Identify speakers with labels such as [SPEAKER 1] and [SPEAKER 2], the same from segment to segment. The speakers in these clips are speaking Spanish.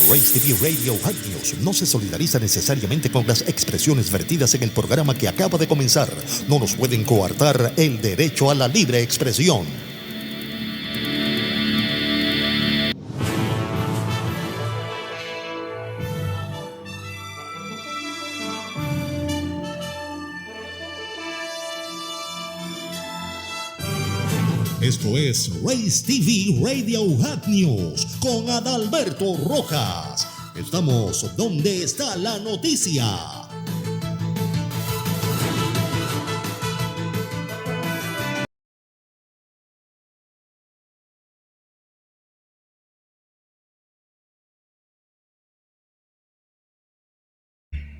[SPEAKER 1] Race TV Radio Hot News no se solidariza necesariamente con las expresiones vertidas en el programa que acaba de comenzar. No nos pueden coartar el derecho a la libre expresión. Esto es Race TV Radio Hot News con Adalberto Rojas. Estamos donde está la noticia.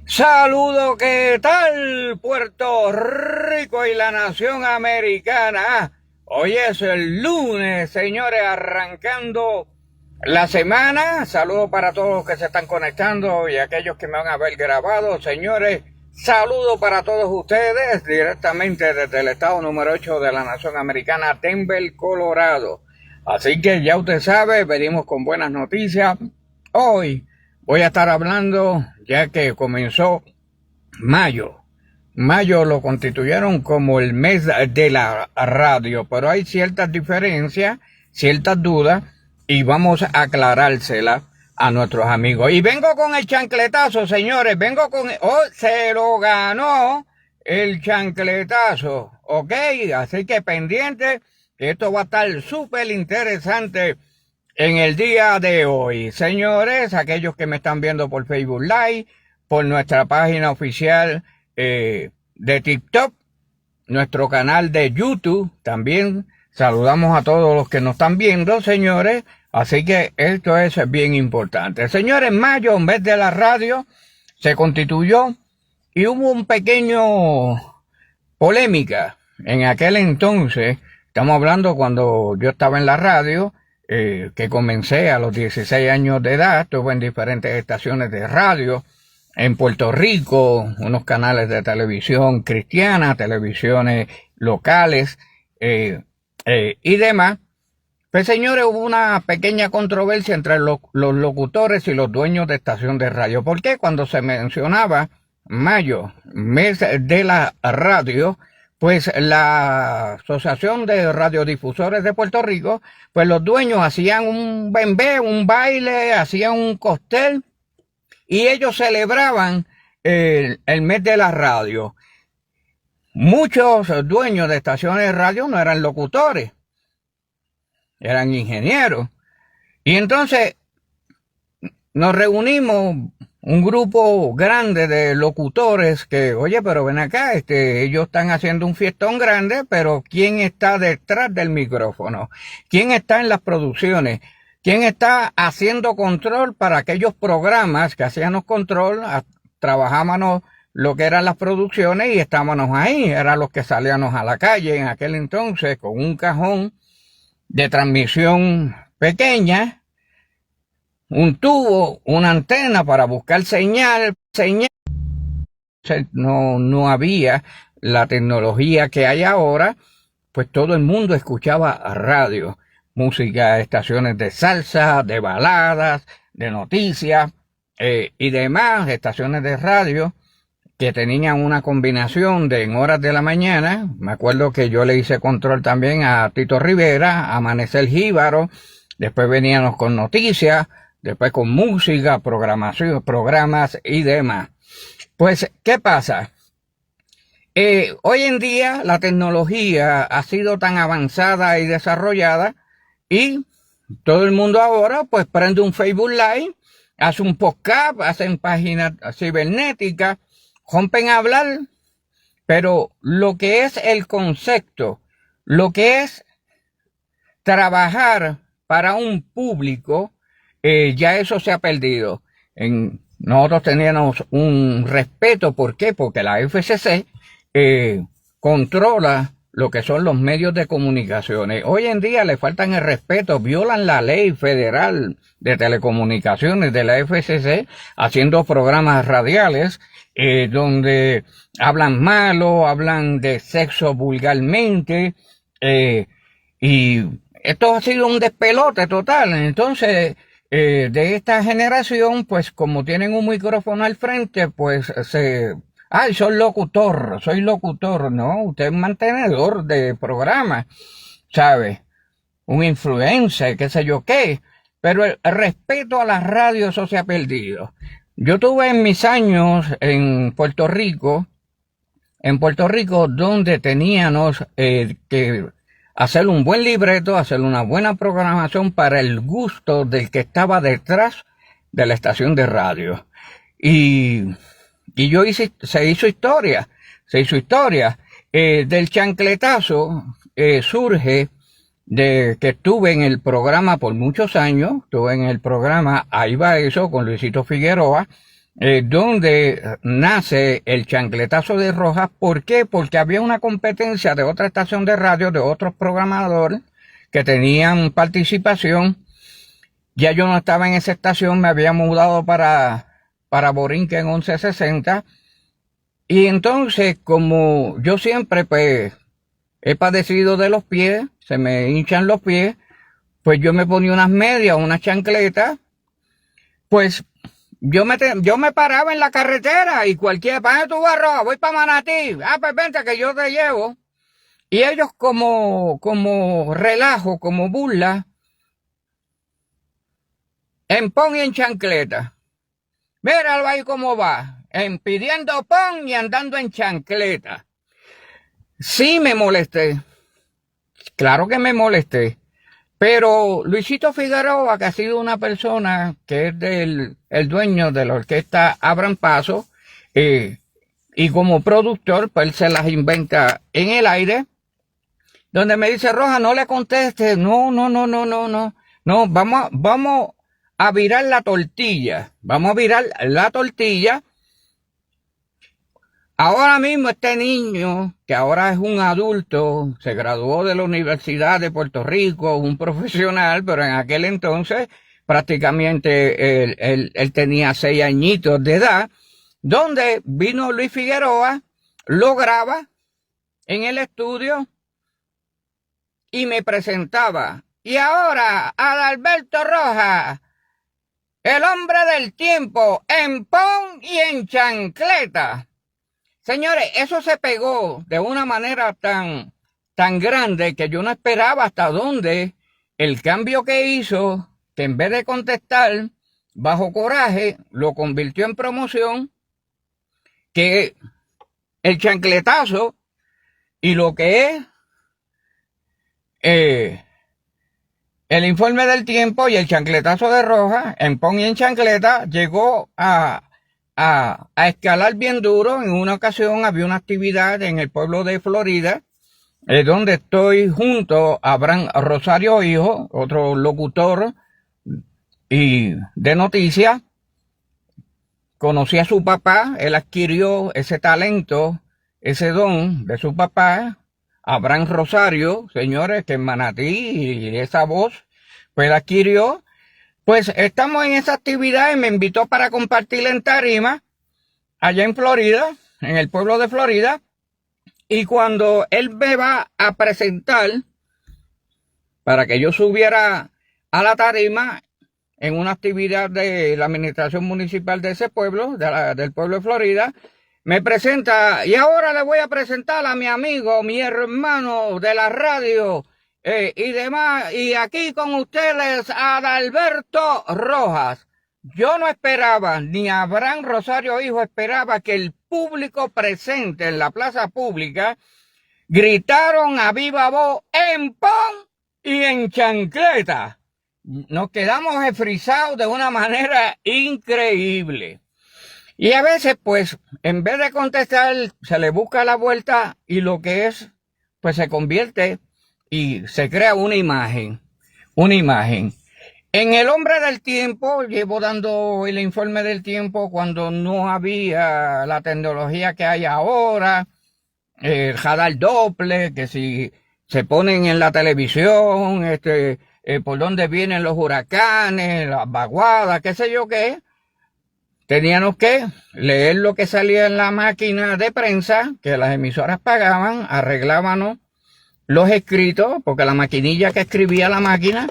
[SPEAKER 2] Saludos, ¿qué tal? Puerto Rico y la nación americana. Hoy es el lunes, señores, arrancando la semana. Saludos para todos los que se están conectando y aquellos que me van a ver grabado. Señores, saludos para todos ustedes directamente desde el estado número 8 de la nación americana, Denver, Colorado. Así que ya usted sabe, venimos con buenas noticias. Hoy voy a estar hablando, ya que comenzó mayo. Mayo lo constituyeron como el mes de la radio, pero hay ciertas diferencias, ciertas dudas, y vamos a aclarárselas a nuestros amigos. Y vengo con el chancletazo, señores, vengo con... Oh, se lo ganó el chancletazo, ¿ok? Así que pendiente, que esto va a estar súper interesante en el día de hoy. Señores, aquellos que me están viendo por Facebook Live, por nuestra página oficial de TikTok, nuestro canal de YouTube, también saludamos a todos los que nos están viendo, señores. Así que esto es bien importante. Señores, en mayo, mes de la radio, se constituyó y hubo un pequeño polémica en aquel entonces. Estamos hablando cuando yo estaba en la radio, que comencé a los 16 años de edad. Estuve en diferentes estaciones de radio en Puerto Rico, unos canales de televisión cristiana, televisiones locales y demás. Pues señores, hubo una pequeña controversia entre los locutores y los dueños de estación de radio. ¿Por qué? Cuando se mencionaba mayo, mes de la radio, pues la Asociación de Radiodifusores de Puerto Rico, pues los dueños hacían un bembé, un baile, hacían un cóctel, y ellos celebraban el mes de la radio. Muchos dueños de estaciones de radio no eran locutores, eran ingenieros. Y entonces nos reunimos un grupo grande de locutores que, oye, pero ven acá, ellos están haciendo un fiestón grande, pero ¿quién está detrás del micrófono? ¿Quién está en las producciones? ¿Quién está haciendo control para aquellos programas que hacíamos control? Trabajábamos lo que eran las producciones y estábamos ahí. Eran los que salíamos a la calle en aquel entonces con un cajón de transmisión pequeña, un tubo, una antena para buscar señal. No había la tecnología que hay ahora, pues todo el mundo escuchaba radio. Música, estaciones de salsa, de baladas, de noticias y demás, estaciones de radio que tenían una combinación de en horas de la mañana. Me acuerdo que yo le hice control también a Tito Rivera, Amanecer Jíbaro, después veníamos con noticias, después con música, programación, programas y demás. Pues, ¿qué pasa? Hoy en día la tecnología ha sido tan avanzada y desarrollada, y todo el mundo ahora pues prende un Facebook Live, hace un podcast, hacen páginas cibernéticas, rompen a hablar, pero lo que es el concepto, lo que es trabajar para un público, ya eso se ha perdido. Nosotros teníamos un respeto, ¿por qué? Porque la FCC controla lo que son los medios de comunicaciones. Hoy en día le faltan el respeto, violan la ley federal de telecomunicaciones de la FCC, haciendo programas radiales donde hablan malo, hablan de sexo vulgarmente, y esto ha sido un despelote total. Entonces, de esta generación, pues como tienen un micrófono al frente, pues ay, soy locutor, ¿no? Usted es un mantenedor de programa, ¿sabe? Un influencer, qué sé yo qué. Pero el respeto a la radio, eso se ha perdido. Yo tuve en mis años en Puerto Rico, donde teníamos que hacer un buen libreto, hacer una buena programación para el gusto del que estaba detrás de la estación de radio. Y se hizo historia. Del chancletazo surge de que estuve en el programa por muchos años, estuve en el programa Ahí va eso con Luisito Figueroa, donde nace el chancletazo de Rojas. ¿Por qué? Porque había una competencia de otra estación de radio, de otros programadores que tenían participación. Ya yo no estaba en esa estación, me había mudado para Borinquen en 1160. Y entonces, como yo siempre pues he padecido de los pies, se me hinchan los pies, pues yo me ponía unas medias, unas chancletas, pues yo me paraba en la carretera y cualquier, ¿para tu barro? Voy para Manatí, pues vente que yo te llevo. Y ellos como relajo, como burla, en pon y en chancleta. Míralo ahí cómo va, pidiendo pon y andando en chancleta. Sí me molesté, claro que me molesté, pero Luisito Figueroa, que ha sido una persona que es el dueño de la orquesta Abran Paso, y como productor, pues él se las inventa en el aire, donde me dice, Roja, no le contestes, no, vamos a virar la tortilla, Ahora mismo este niño, que ahora es un adulto, se graduó de la Universidad de Puerto Rico, un profesional, pero en aquel entonces prácticamente él tenía 6 añitos de edad, donde vino Luis Figueroa, lo graba en el estudio y me presentaba. Y ahora, Adalberto Rojas, el hombre del tiempo, en pon y en chancleta. Señores, eso se pegó de una manera tan grande que yo no esperaba hasta dónde el cambio que hizo, que en vez de contestar bajo coraje, lo convirtió en promoción, que el chancletazo y lo que es el informe del tiempo y el chancletazo de Rojas, en pon y en chancleta, llegó a escalar bien duro. En una ocasión había una actividad en el pueblo de Florida, donde estoy junto a Abraham Rosario Hijo, otro locutor y de noticias. Conocí a su papá, él adquirió ese talento, ese don de su papá, Abraham Rosario, señores, que en Manatí, y esa voz, pues la adquirió. Pues estamos en esa actividad y me invitó para compartir en tarima allá en Florida, en el pueblo de Florida. Y cuando él me va a presentar para que yo subiera a la tarima en una actividad de la administración municipal de ese pueblo, del pueblo de Florida, me presenta, y ahora le voy a presentar a mi amigo, mi hermano de la radio, y demás, y aquí con ustedes Adalberto Rojas. Yo no esperaba, ni Abraham Rosario Hijo esperaba que el público presente en la plaza pública gritaron a viva voz en pon y en chancleta. Nos quedamos frisados de una manera increíble. Y a veces, pues, en vez de contestar, se le busca la vuelta y lo que es, pues se convierte y se crea una imagen. En el hombre del tiempo, llevo dando el informe del tiempo cuando no había la tecnología que hay ahora, el radar Doppler, que si se ponen en la televisión, por dónde vienen los huracanes, las vaguadas, qué sé yo qué, teníamos que leer lo que salía en la máquina de prensa, que las emisoras pagaban, arreglábamos los escritos, porque la maquinilla que escribía la máquina,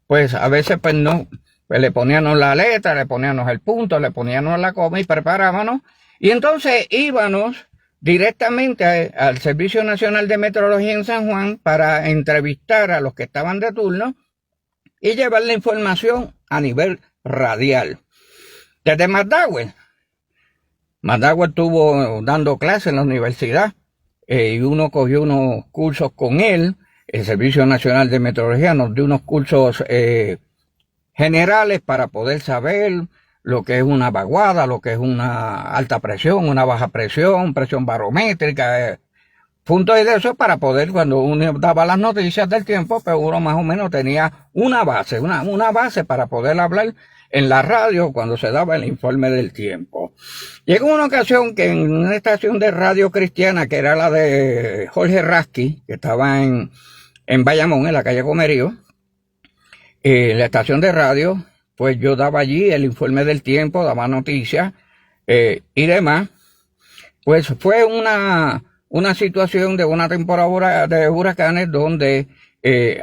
[SPEAKER 2] pues a veces pues no, pues le poníamos la letra, le poníamos el punto, le poníamos la coma y preparábamos. Y entonces íbamos directamente al Servicio Nacional de Meteorología en San Juan para entrevistar a los que estaban de turno y llevar la información a nivel radial. Desde McDowell estuvo dando clases en la universidad y uno cogió unos cursos con él. El Servicio Nacional de Meteorología nos dio unos cursos generales para poder saber lo que es una vaguada, lo que es una alta presión, una baja presión, presión barométrica, puntos de eso para poder, cuando uno daba las noticias del tiempo, pues uno más o menos tenía una base para poder hablar en la radio cuando se daba el informe del tiempo. Llegó una ocasión que en una estación de radio cristiana, que era la de Jorge Rasky, que estaba en Bayamón, en la calle Comerío, la estación de radio, pues yo daba allí el informe del tiempo, daba noticias y demás. Pues fue una situación de una temporada de huracanes donde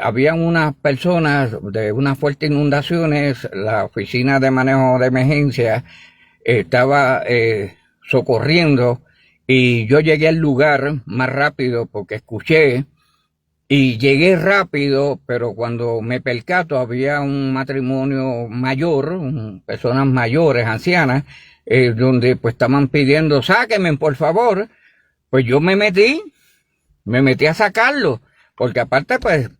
[SPEAKER 2] habían unas personas de unas fuertes inundaciones. La oficina de manejo de emergencia estaba socorriendo y yo llegué al lugar más rápido porque escuché. Y llegué rápido, pero cuando me percato había un matrimonio mayor, personas mayores, ancianas, donde pues estaban pidiendo, sáquenme por favor. Pues yo me metí a sacarlo, porque aparte pues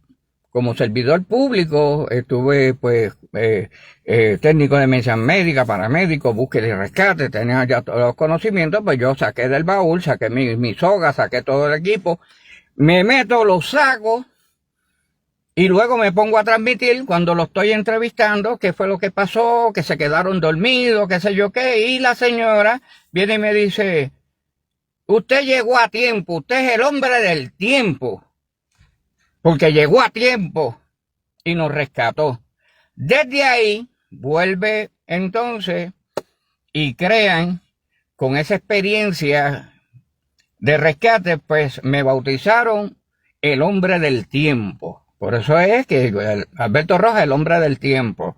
[SPEAKER 2] como servidor público estuve pues técnico de emergencia médica, paramédico, búsqueda y rescate, tenía ya todos los conocimientos. Pues yo saqué del baúl, saqué mi soga, saqué todo el equipo. Me meto, lo saco y luego me pongo a transmitir cuando lo estoy entrevistando qué fue lo que pasó, que se quedaron dormidos, qué sé yo qué. Y la señora viene y me dice, usted llegó a tiempo, usted es el hombre del tiempo, porque llegó a tiempo y nos rescató. Desde ahí vuelve entonces y crean, con esa experiencia de rescate, pues me bautizaron el hombre del tiempo. Por eso es que Alberto Rojas, el hombre del tiempo.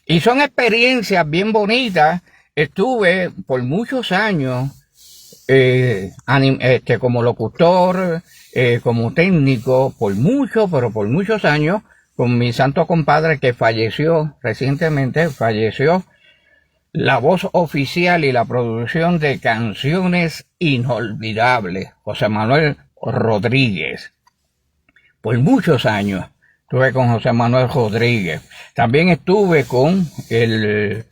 [SPEAKER 2] Y son experiencias bien bonitas. Estuve por muchos años como locutor, como técnico, por muchos años, con mi santo compadre que falleció recientemente, la voz oficial y la producción de canciones inolvidables, José Manuel Rodríguez. Por muchos años estuve con José Manuel Rodríguez. También estuve con el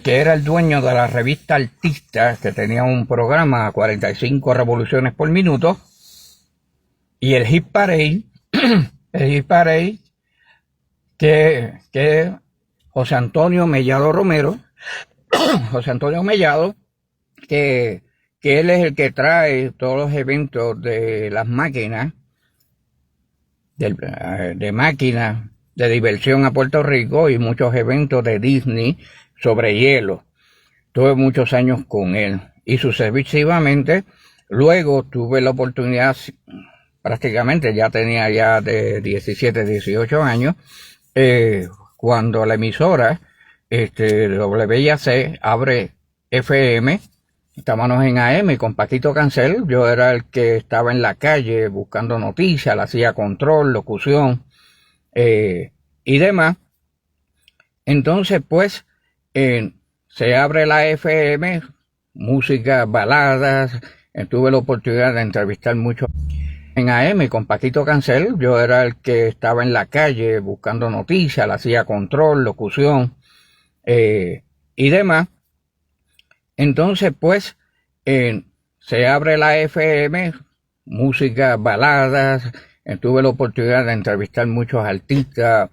[SPEAKER 2] que era el dueño de la revista Artista, que tenía un programa a 45 revoluciones por minuto, y el Hit Parade, que José Antonio Mellado Romero, que él es el que trae todos los eventos de las máquinas, de máquinas de diversión a Puerto Rico y muchos eventos de Disney sobre hielo. Tuve muchos años con él y sucesivamente luego tuve la oportunidad, prácticamente ya tenía ya de 17, 18 años, cuando la emisora WIAC abre FM, estábamos en AM con Paquito Cancel. Yo era el que estaba en la calle buscando noticias, le hacía control, locución y demás. Entonces pues se abre la FM, música, baladas. Tuve la oportunidad de entrevistar mucho en AM con Paquito Cancel. Yo era el que estaba en la calle buscando noticias, le hacía control, locución y demás. Entonces pues se abre la FM, música, baladas. Tuve la oportunidad de entrevistar muchos artistas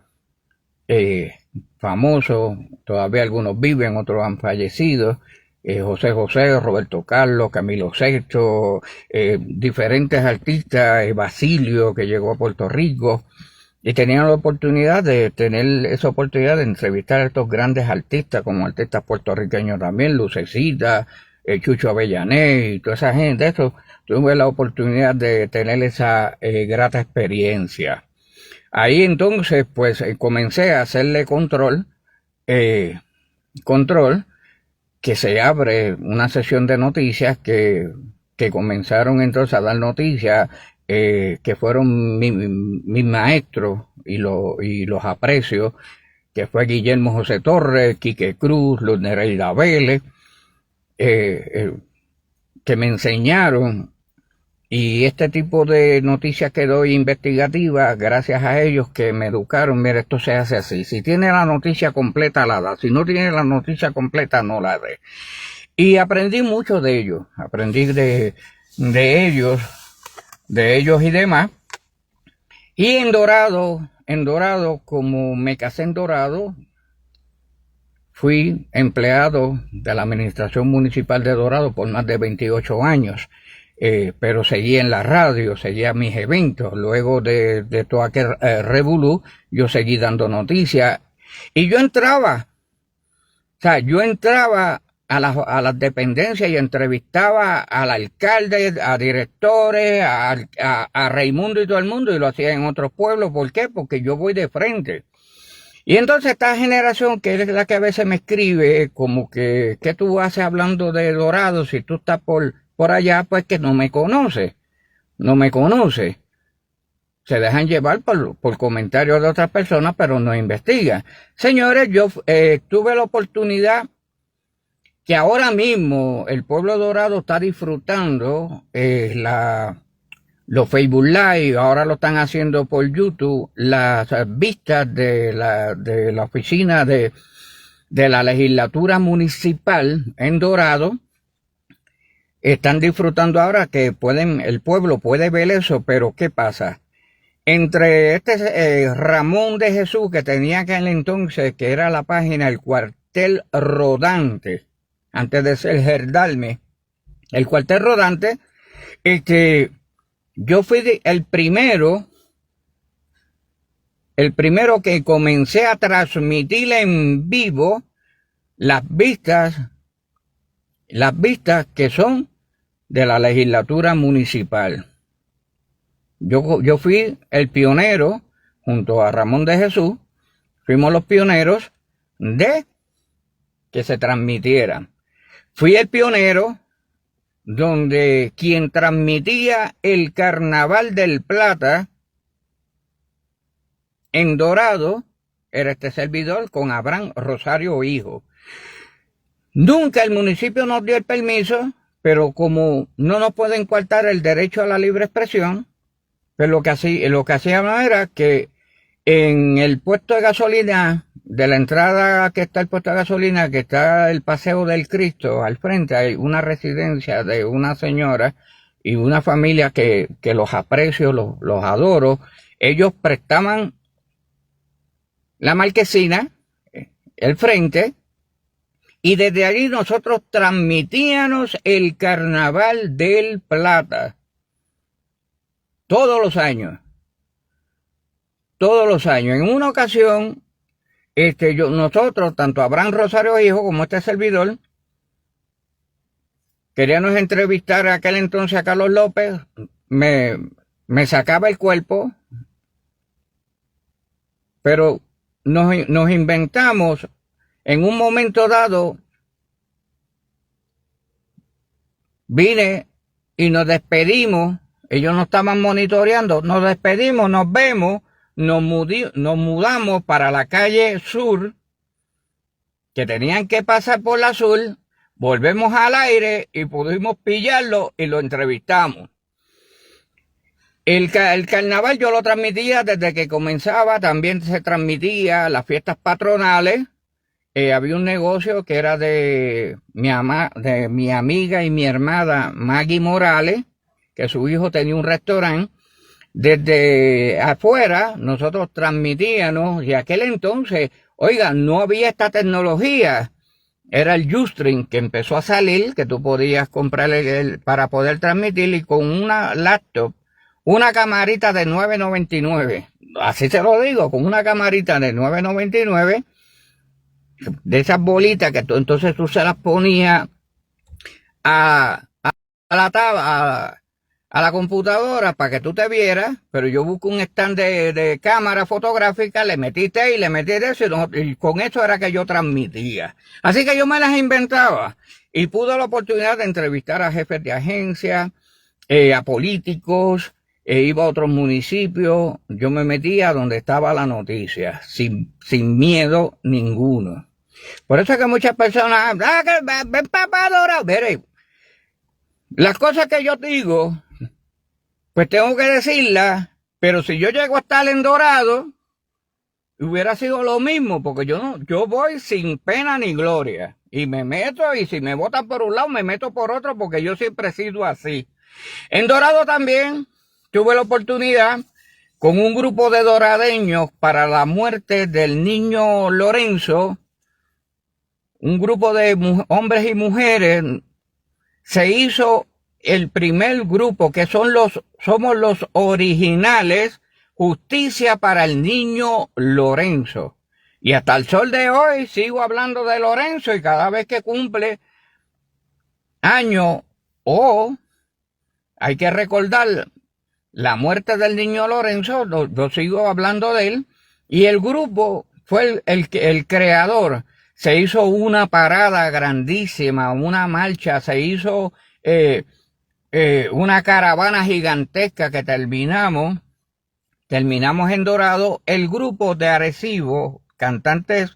[SPEAKER 2] famosos, todavía algunos viven, otros han fallecido. José José, Roberto Carlos, Camilo Sesto, diferentes artistas, Basilio, que llegó a Puerto Rico, y tenían la oportunidad de tener esa oportunidad de entrevistar a estos grandes artistas, como artistas puertorriqueños también, Lucecita, Chucho Avellané y toda esa gente. Eso, tuve la oportunidad de tener esa grata experiencia. Ahí entonces, pues comencé a hacerle control, que se abre una sesión de noticias que comenzaron entonces a dar noticias, que fueron mis maestros y los aprecio, que fue Guillermo José Torres, Quique Cruz, Luz Nereida Vélez, que me enseñaron. Y este tipo de noticias que doy investigativas, gracias a ellos que me educaron, mira, esto se hace así. Si tiene la noticia completa, la da. Si no tiene la noticia completa, no la dé. Y aprendí mucho de ellos. Aprendí de ellos y demás. Y en Dorado, como me casé en Dorado, fui empleado de la administración municipal de Dorado por más de 28 años. Pero seguí en la radio, seguía mis eventos. Luego de todo aquel revolú, yo seguí dando noticias. Y yo entraba a las dependencias y entrevistaba al alcalde, a directores, a Raimundo y todo el mundo, y lo hacía en otros pueblos. ¿Por qué? Porque yo voy de frente. Y entonces esta generación, que es la que a veces me escribe, como que, ¿qué tú haces hablando de Dorado si tú estás por allá? Pues que no me conoce. Se dejan llevar por comentarios de otras personas, pero no investigan. Señores, yo tuve la oportunidad que ahora mismo el pueblo Dorado está disfrutando los Facebook Live, ahora lo están haciendo por YouTube, las vistas de la oficina de la legislatura municipal en Dorado. Están disfrutando ahora que el pueblo puede ver eso, pero ¿qué pasa? Entre Ramón de Jesús, que tenía aquel entonces, que era la página El Cuartel Rodante, antes de ser Gerdalme, El Cuartel Rodante, yo fui el primero que comencé a transmitir en vivo las vistas que son de la legislatura municipal. Yo fui el pionero, junto a Ramón de Jesús, fuimos los pioneros de que se transmitieran. Fui el pionero donde quien transmitía el Carnaval del Plata en Dorado era este servidor con Abraham Rosario Hijo. Nunca el municipio nos dio el permiso, pero como no nos pueden coartar el derecho a la libre expresión, pues lo que hacíamos era que en el puesto de gasolina, de la entrada que está el puesto de gasolina, que está el Paseo del Cristo, al frente hay una residencia de una señora y una familia que los aprecio, los adoro. Ellos prestaban la marquesina, el frente, y desde allí nosotros transmitíamos el Carnaval del Plata. Todos los años. En una ocasión, nosotros, tanto Abraham Rosario Hijo como este servidor, queríamos entrevistar a aquel entonces a Carlos López, me sacaba el cuerpo, pero nos inventamos en un momento dado, vine y nos despedimos, ellos nos estaban monitoreando, nos despedimos, nos vemos, nos mudamos para la calle sur, que tenían que pasar por la sur, volvemos al aire y pudimos pillarlo y lo entrevistamos. El carnaval yo lo transmitía desde que comenzaba, también se transmitía las fiestas patronales. Había un negocio que era de mi amiga y mi hermana Maggie Morales, que su hijo tenía un restaurante. Desde afuera nosotros transmitíamos, y aquel entonces, oiga, no había esta tecnología. Era el Ustream que empezó a salir, que tú podías comprar para poder transmitir, y con una laptop, una camarita de $9.99. Así se lo digo, con una camarita de $9.99, de esas bolitas que entonces tú se las ponías a la computadora para que tú te vieras, pero yo busco un stand de cámara fotográfica, le metí tape, le metí eso y con eso era que yo transmitía. Así que yo me las inventaba y pude la oportunidad de entrevistar a jefes de agencia, a políticos, iba a otros municipios, yo me metía donde estaba la noticia, sin miedo ninguno. Por eso es que muchas personas, ven papá Dorado, veré, las cosas que yo digo, pues tengo que decirlas, pero si yo llego a estar en Dorado, hubiera sido lo mismo, porque yo voy sin pena ni gloria, y me meto, y si me botan por un lado, me meto por otro, porque yo siempre he sido así. En Dorado también tuve la oportunidad con un grupo de doradeños para la muerte del niño Lorenzo, un grupo de hombres y mujeres, se hizo el primer grupo que somos los originales, Justicia para el Niño Lorenzo. Y hasta el sol de hoy sigo hablando de Lorenzo y cada vez que cumple año hay que recordar la muerte del niño Lorenzo, yo sigo hablando de él, y el grupo fue el creador. Se hizo una parada grandísima, una marcha, se hizo una caravana gigantesca que terminamos en Dorado. El grupo de Arecibo, cantantes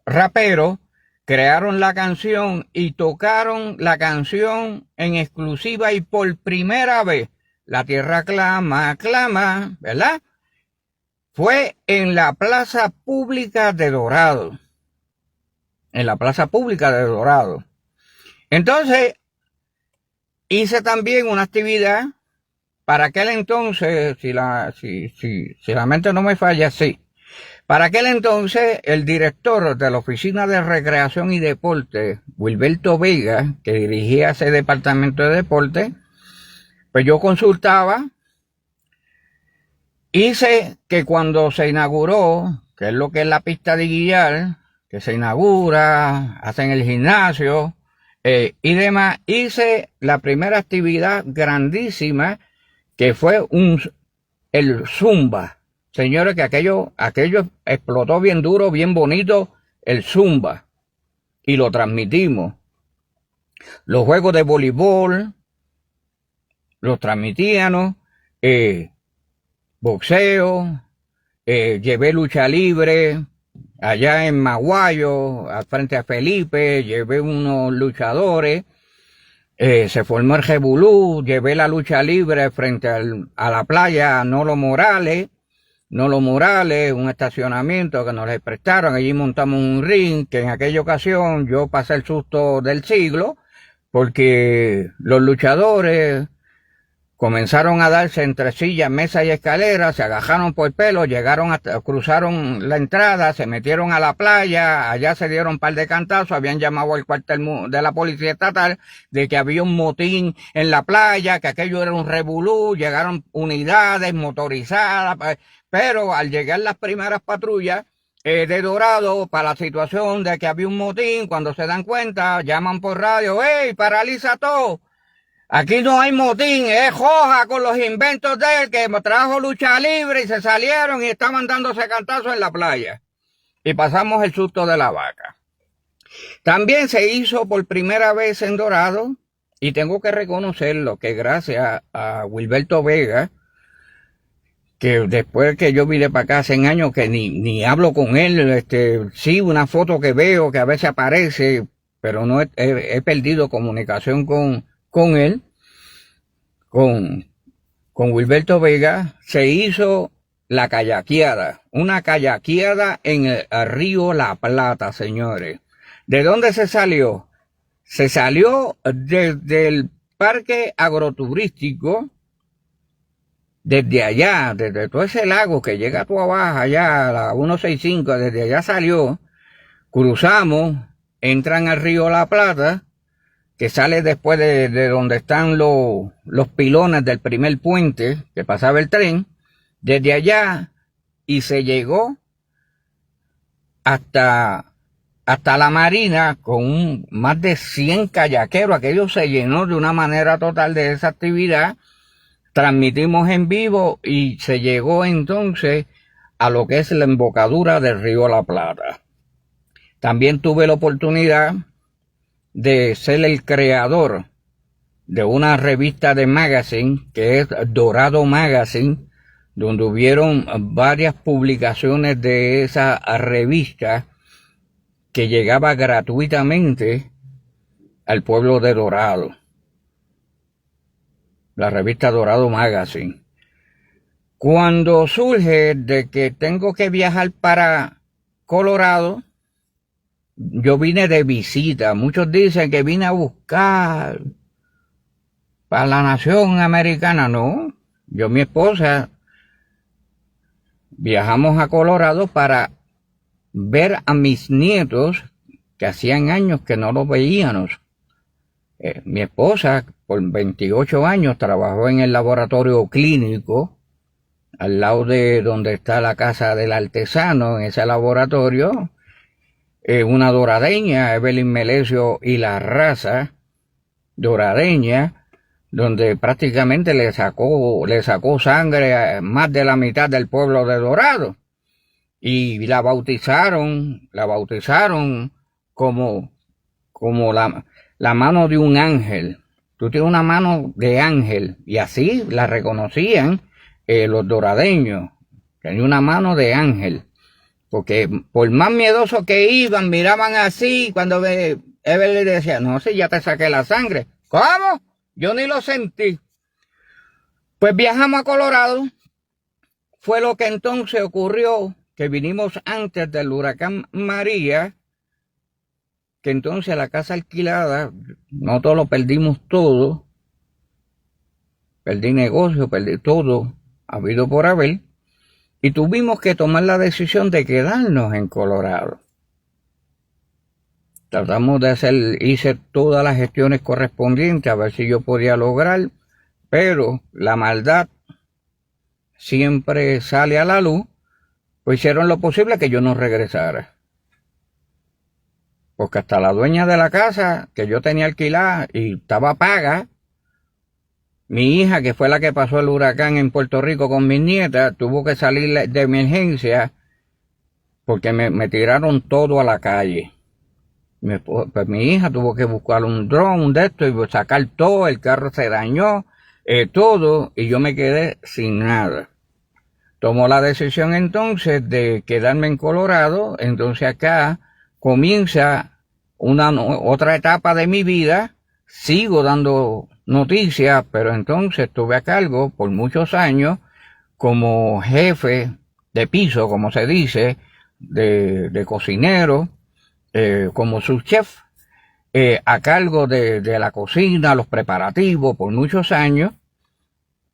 [SPEAKER 2] raperos, crearon la canción y tocaron la canción en exclusiva y por primera vez, La Tierra Clama, Clama, ¿verdad? Fue en la Plaza Pública de Dorado. En la Plaza Pública de Dorado. Entonces, hice también una actividad, para aquel entonces, si la mente no me falla, sí. Para aquel entonces, el director de la Oficina de Recreación y Deporte, Wilberto Vega, que dirigía ese departamento de deporte, pues yo consultaba, hice que cuando se inauguró, que es lo que es la pista de guillar, que se inaugura, hacen el gimnasio y demás, hice la primera actividad grandísima que fue el Zumba. Señores, que aquello explotó bien duro, bien bonito, el Zumba. Y lo transmitimos. Los juegos de voleibol, los transmitíamos, boxeo, llevé lucha libre, allá en Maguayo, frente a Felipe, llevé unos luchadores, se formó el Jebulú, llevé la lucha libre frente a la playa Nolo Morales, un estacionamiento que nos les prestaron, allí montamos un ring, que en aquella ocasión yo pasé el susto del siglo, porque los luchadores comenzaron a darse entre sillas, mesas y escaleras, se agajaron por el pelo, cruzaron la entrada, se metieron a la playa, allá se dieron un par de cantazos, habían llamado al cuartel de la policía estatal de que había un motín en la playa, que aquello era un revolú, llegaron unidades motorizadas, pero al llegar las primeras patrullas de Dorado para la situación de que había un motín, cuando se dan cuenta, llaman por radio, ¡Ey, paraliza todo! Aquí no hay motín, es Joja con los inventos de él que trajo lucha libre y se salieron y estaban dándose cantazos en la playa. Y pasamos el susto de la vaca. También se hizo por primera vez en Dorado, y tengo que reconocerlo, que gracias a Wilberto Vega, que después que yo vine para acá hace años que ni hablo con él, sí, una foto que veo que a veces aparece, pero no he perdido comunicación con él, con Wilberto Vega, se hizo la kayakeada, una kayakeada en el río La Plata, señores. ¿De dónde se salió? Se salió desde el parque agroturístico, desde allá, desde todo ese lago que llega a tu abajo, allá a la 165, desde allá salió, cruzamos, entran al río La Plata, que sale después de donde están los pilones del primer puente que pasaba el tren, desde allá, y se llegó hasta hasta la marina con más de 100 kayakeros. Aquello se llenó de una manera total de esa actividad. Transmitimos en vivo y se llegó entonces a lo que es la embocadura del río La Plata. También tuve la oportunidad de ser el creador de una revista de magazine que es Dorado Magazine, donde hubieron varias publicaciones de esa revista que llegaba gratuitamente al pueblo de Dorado. La revista Dorado Magazine. Cuando surge de que tengo que viajar para Colorado, yo vine de visita. Muchos dicen que vine a buscar para la nación americana. No, yo y mi esposa viajamos a Colorado para ver a mis nietos que hacían años que no los veíamos. Mi esposa por 28 años trabajó en el laboratorio clínico al lado de donde está la casa del artesano. En ese laboratorio, una doradeña, Evelyn Melesio y la raza doradeña, donde prácticamente le sacó sangre a más de la mitad del pueblo de Dorado, y la bautizaron como la mano de un ángel. Tú tienes una mano de ángel, y así la reconocían los doradeños. Tenía una mano de ángel, porque por más miedoso que iban, miraban así. Cuando Evelyn le decía, no, si ya te saqué la sangre. ¿Cómo? Yo ni lo sentí. Pues viajamos a Colorado. Fue lo que entonces ocurrió, que vinimos antes del huracán María, que entonces la casa alquilada, nosotros lo perdimos todo. Perdí negocio, perdí todo, habido por haber, y tuvimos que tomar la decisión de quedarnos en Colorado. Tratamos de hice todas las gestiones correspondientes a ver si yo podía lograr, pero la maldad siempre sale a la luz. Pues hicieron lo posible que yo no regresara. Porque hasta la dueña de la casa que yo tenía alquilada y estaba paga, mi hija, que fue la que pasó el huracán en Puerto Rico con mis nietas, tuvo que salir de emergencia porque me tiraron todo a la calle. Pues mi hija tuvo que buscar un dron de esto y sacar todo, el carro se dañó, todo, y yo me quedé sin nada. Tomó la decisión entonces de quedarme en Colorado. Entonces acá comienza otra etapa de mi vida. Sigo dando noticias, pero entonces estuve a cargo por muchos años como jefe de piso, como se dice, de cocinero, como subchef, a cargo de la cocina, los preparativos por muchos años.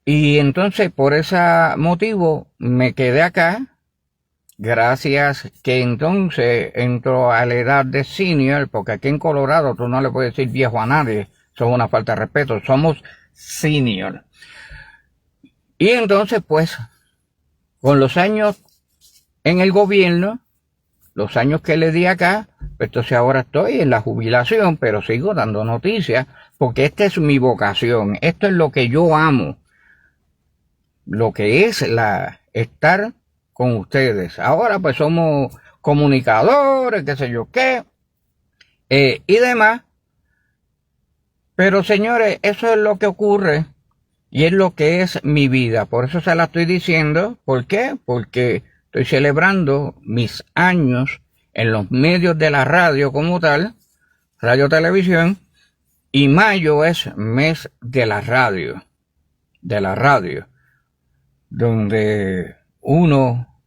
[SPEAKER 2] Y entonces por ese motivo me quedé acá, gracias que entonces entro a la edad de senior, porque aquí en Colorado tú no le puedes decir viejo a nadie, eso es una falta de respeto, somos senior. Y entonces pues, con los años en el gobierno, los años que le di acá, pues entonces ahora estoy en la jubilación, pero sigo dando noticias, porque esta es mi vocación, esto es lo que yo amo. Lo que es estar con ustedes. Ahora pues somos comunicadores, qué sé yo qué, y demás. Pero señores, eso es lo que ocurre y es lo que es mi vida. Por eso se la estoy diciendo. ¿Por qué? Porque estoy celebrando mis años en los medios de la radio como tal, radio televisión, y mayo es mes de la radio, donde uno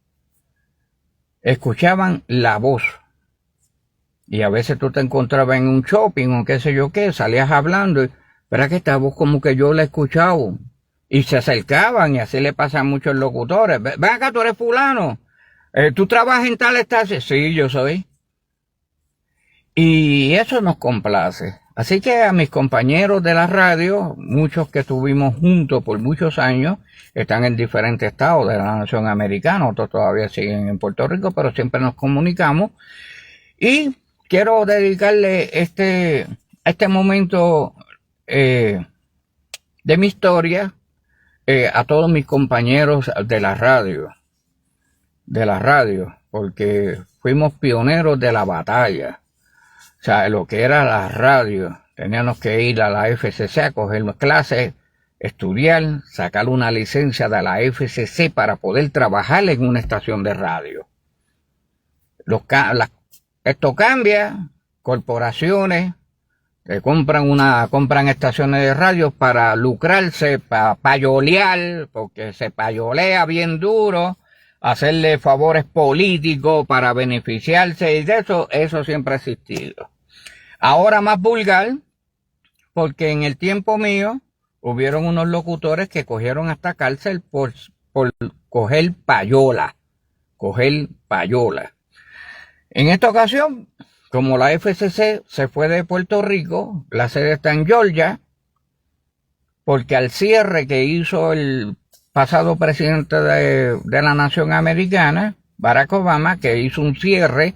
[SPEAKER 2] escuchaban la voz, y a veces tú te encontrabas en un shopping o qué sé yo qué, salías hablando, pero que esta voz como que yo la he escuchado, y se acercaban, y así le pasa a muchos locutores. Ven acá, tú eres fulano, ¿tú trabajas en tal estación? Sí, yo soy. Y eso nos complace. Así que a mis compañeros de la radio, muchos que estuvimos juntos por muchos años, están en diferentes estados de la nación americana, otros todavía siguen en Puerto Rico, pero siempre nos comunicamos. Y quiero dedicarle este momento de mi historia a todos mis compañeros de la radio, porque fuimos pioneros de la batalla. O sea, lo que era la radio, teníamos que ir a la FCC a coger clases, estudiar, sacar una licencia de la FCC para poder trabajar en una estación de radio. Esto cambia, corporaciones que compran estaciones de radio para lucrarse, para payolear, porque se payolea bien duro, hacerle favores políticos para beneficiarse, y de eso siempre ha existido. Ahora más vulgar, porque en el tiempo mío hubieron unos locutores que cogieron hasta cárcel por coger payola. En esta ocasión, como la FCC se fue de Puerto Rico, la sede está en Georgia, porque al cierre que hizo el pasado presidente de la nación americana, Barack Obama, que hizo un cierre,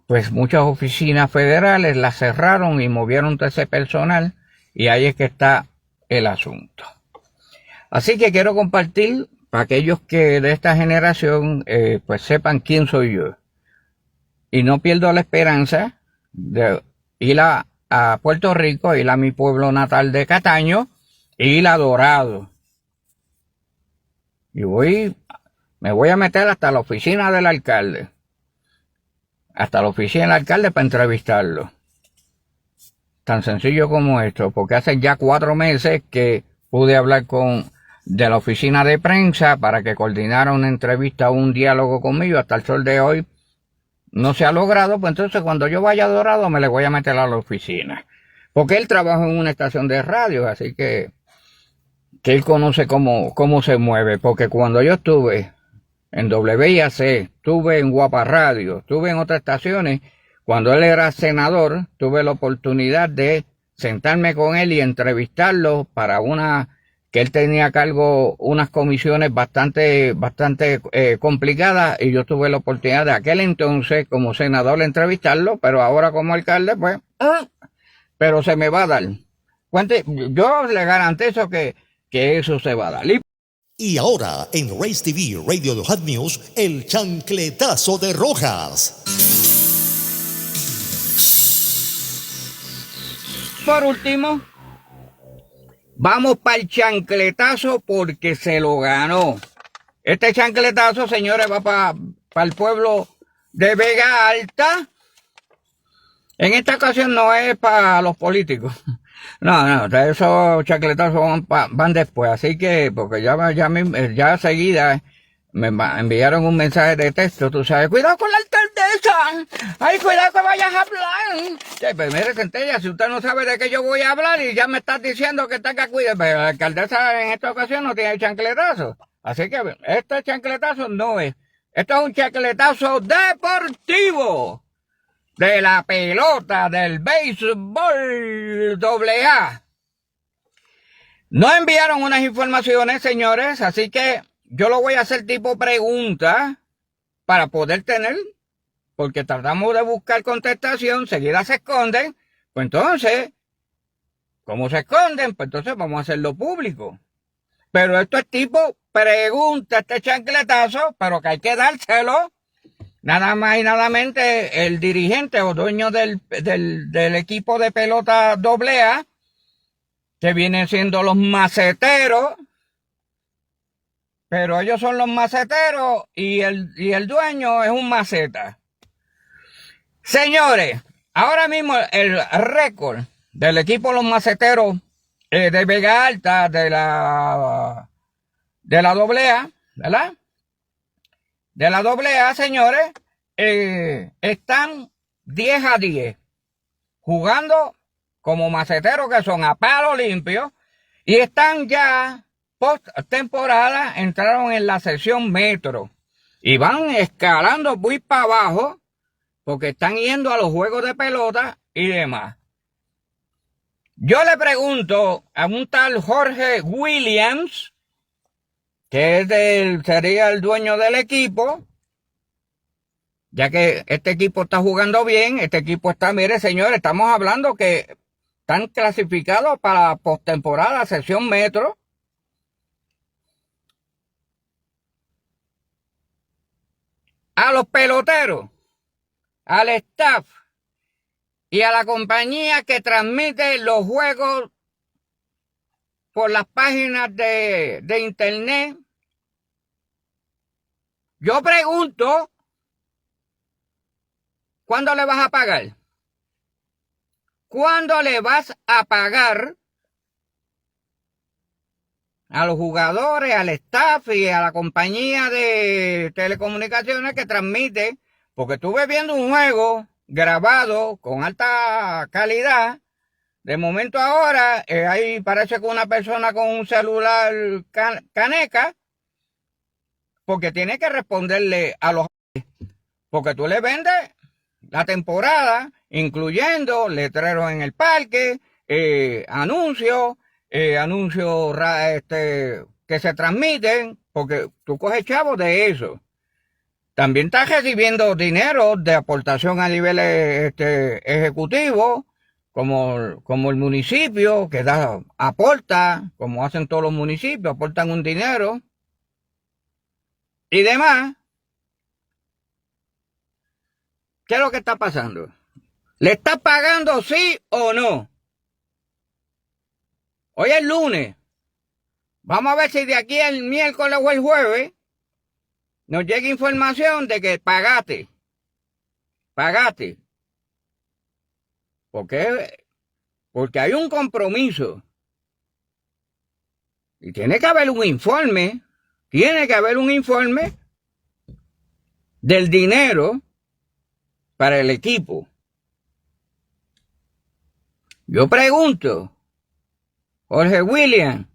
[SPEAKER 2] pues muchas oficinas federales las cerraron y movieron todo ese personal, y ahí es que está el asunto. Así que quiero compartir para aquellos que de esta generación pues sepan quién soy yo. Y no pierdo la esperanza de ir a Puerto Rico, ir a mi pueblo natal de Cataño, e ir a Dorado. Y me voy a meter hasta la oficina del alcalde. Para entrevistarlo. Tan sencillo como esto, porque hace ya 4 meses que pude hablar de la oficina de prensa para que coordinara una entrevista o un diálogo conmigo. Hasta el sol de hoy no se ha logrado, pues entonces cuando yo vaya a Dorado me le voy a meter a la oficina. Porque él trabaja en una estación de radio, así que él conoce cómo se mueve. Porque cuando yo estuve en WIAC, estuve en Guapa Radio, estuve en otras estaciones, cuando él era senador, tuve la oportunidad de sentarme con él y entrevistarlo para que él tenía a cargo unas comisiones bastante complicadas, y yo tuve la oportunidad de aquel entonces como senador entrevistarlo, pero ahora como alcalde, pues, pero se me va a dar. Yo le garantizo que eso se va a dar.
[SPEAKER 1] Y ahora en Race TV Radio de Hot News, el chancletazo de Rojas.
[SPEAKER 2] Por último, vamos para el chancletazo porque se lo ganó. Este chancletazo, señores, va para el pueblo de Vega Alta. En esta ocasión no es para los políticos. No, esos chancletazos van después. Así que, porque ya seguida me enviaron un mensaje de texto, tú sabes, cuidado con la alcaldesa, ay, cuidado que vayas a hablar. Sí, pues mire, Centella, si usted no sabe de qué yo voy a hablar y ya me estás diciendo que tenga cuidado, pero la alcaldesa en esta ocasión no tiene chancletazo. Así que este chancletazo no es. Esto es un chancletazo deportivo de la pelota del béisbol AA. No enviaron unas informaciones, señores, así que yo lo voy a hacer tipo pregunta para poder tener, porque tratamos de buscar contestación, seguida se esconden, pues entonces, como se esconden, pues entonces vamos a hacerlo público. Pero esto es tipo pregunta, este chancletazo, pero que hay que dárselo. Nada más y nada menos el dirigente o dueño del equipo de pelota AA, que vienen siendo los maceteros, pero ellos son los maceteros y el dueño es un maceta. Señores, ahora mismo el récord del equipo Los Maceteros de Vega Alta de la AA, ¿verdad? De la AA, señores, están 10-10 jugando como maceteros que son a palo limpio, y están ya post temporada, entraron en la sección metro y van escalando muy para abajo porque están yendo a los juegos de pelota y demás. Yo le pregunto a un tal Jorge Williams, que sería el dueño del equipo, ya que este equipo está jugando bien, este equipo está, mire señores, estamos hablando que están clasificados para postemporada, sección metro. A los peloteros, al staff y a la compañía que transmite los juegos por las páginas de internet, yo pregunto, ¿cuándo le vas a pagar? ¿Cuándo le vas a pagar a los jugadores, al staff y a la compañía de telecomunicaciones que transmite? Porque estuve viendo un juego grabado con alta calidad. De momento ahora, ahí parece que una persona con un celular caneca, porque tiene que responderle a los... Porque tú le vendes la temporada, incluyendo letreros en el parque, anuncios que se transmiten, porque tú coges chavos de eso. También estás recibiendo dinero de aportación a nivel ejecutivo, como el municipio que aporta, como hacen todos los municipios, aportan un dinero y demás. ¿Qué es lo que está pasando? ¿Le estás pagando sí o no? Hoy es lunes. Vamos a ver si de aquí el miércoles o el jueves nos llega información de que pagaste. Porque hay un compromiso. Y tiene que haber un informe. Del dinero para el equipo. Yo pregunto, Jorge William,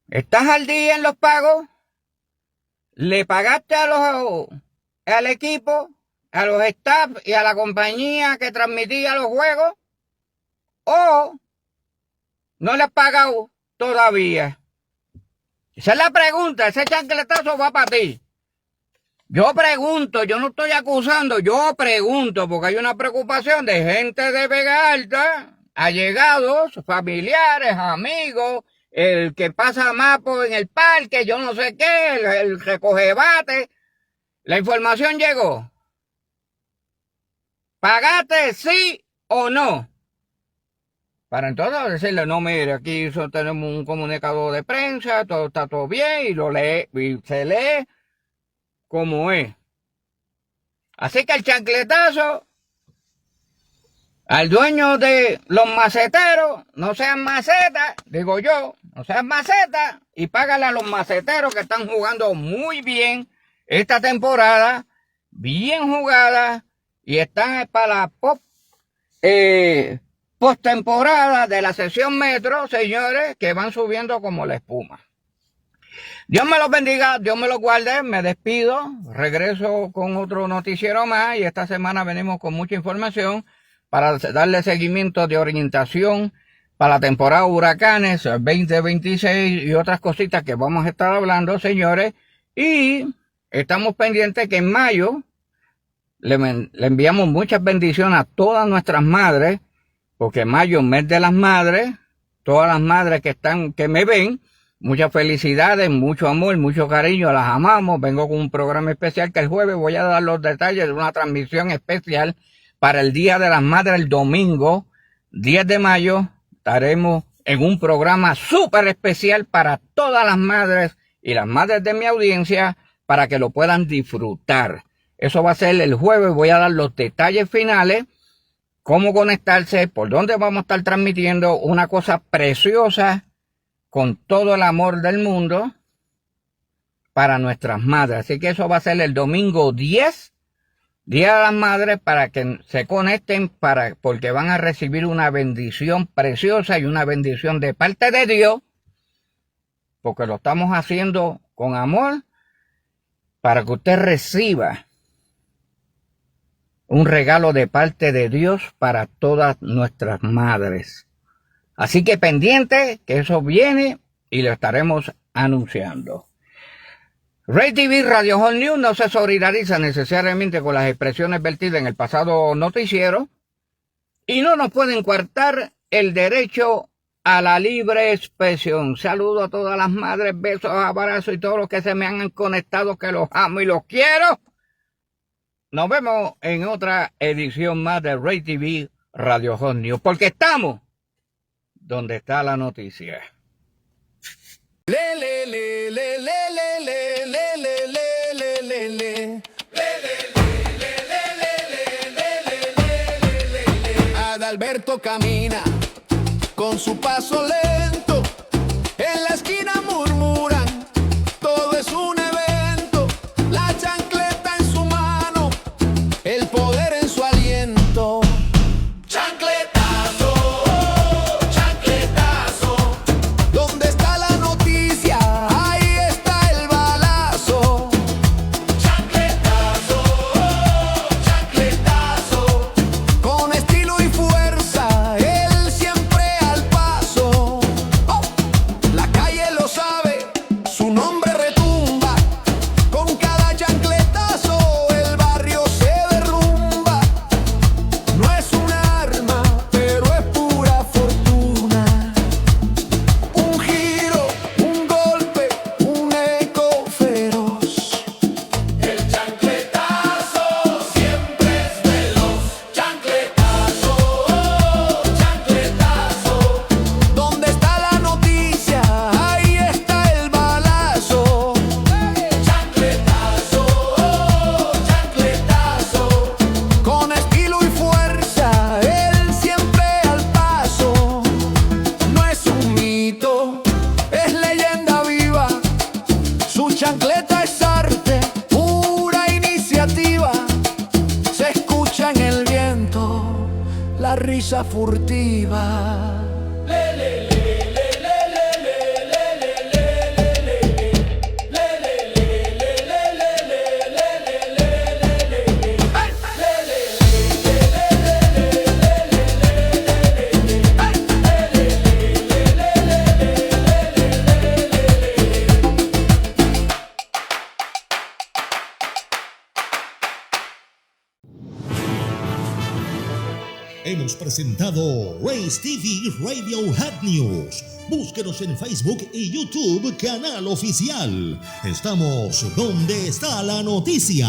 [SPEAKER 2] ¿estás al día en los pagos? ¿Le pagaste al equipo, a los staff y a la compañía que transmitía los juegos? ¿O no le has pagado todavía? Esa es la pregunta, ese chancletazo va para ti. Yo pregunto, yo no estoy acusando, yo pregunto, porque hay una preocupación de gente de Vega Alta, allegados, familiares, amigos, el que pasa mapo en el parque, yo no sé qué, el recoge bate. La información llegó. ¿Pagaste sí o no? Para entonces decirle, no, mire, aquí tenemos un comunicado de prensa, todo está todo bien, y lo lee, y se lee como es. Así que el chancletazo al dueño de los maceteros, no sean macetas, digo yo, no sean macetas, y págale a los maceteros que están jugando muy bien esta temporada, bien jugada, y están para la postemporada de la sección metro, señores, que van subiendo como la espuma. Dios me los bendiga, Dios me los guarde, me despido, regreso con otro noticiero más y esta semana venimos con mucha información para darle seguimiento de orientación para la temporada de huracanes 2026 y otras cositas que vamos a estar hablando, señores, y estamos pendientes que en mayo le enviamos muchas bendiciones a todas nuestras madres, porque mayo es mes de las madres, todas las madres que me ven, muchas felicidades, mucho amor, mucho cariño, las amamos. Vengo con un programa especial que el jueves voy a dar los detalles de una transmisión especial para el Día de las Madres, el domingo 10 de mayo. Estaremos en un programa súper especial para todas las madres y las madres de mi audiencia para que lo puedan disfrutar. Eso va a ser el jueves, voy a dar los detalles finales, cómo conectarse, por dónde vamos a estar transmitiendo una cosa preciosa con todo el amor del mundo para nuestras madres. Así que eso va a ser el domingo 10, Día de las Madres, para que se conecten, porque van a recibir una bendición preciosa y una bendición de parte de Dios, porque lo estamos haciendo con amor, para que usted reciba un regalo de parte de Dios para todas nuestras madres. Así que pendiente, que eso viene y lo estaremos anunciando. Ray TV Radio Hot News no se solidariza necesariamente con las expresiones vertidas en el pasado noticiero y no nos pueden coartar el derecho a la libre expresión. Saludo a todas las madres, besos, abrazos y todos los que se me han conectado, que los amo y los quiero. Nos vemos en otra edición más de Ray TV Radio Hot News, porque estamos donde está la noticia.
[SPEAKER 3] Adalberto camina con su paso lento, en la esquina murmuran, todo es un evento, la chancleta en su mano, el poder en su aliento. Chancletazo, chancletazo, ¿dónde está la noticia? Ahí está el balazo. Chancletazo, chancletazo, con estilo y fuerza, él siempre al paso. Oh, la calle lo sabe, su nombre retumba, con cada chancletazo el barrio se derrumba. No es un arma, pero es pura fortuna. Un giro, un golpe, un eco feroz. El chancletazo siempre es veloz. Chancletazo, chancletazo, ¿dónde está la noticia? Ahí está el balazo. Chancletazo, chancletazo, con estilo y fuerza, él siempre al paso. No es un mito, es leyenda viva. Su chancleta es arte, pura iniciativa. Se escucha en el viento la risa furtiva.
[SPEAKER 1] Hemos presentado Race TV Radio Hot News. Búsquenos en Facebook y YouTube, canal oficial. Estamos donde está la noticia.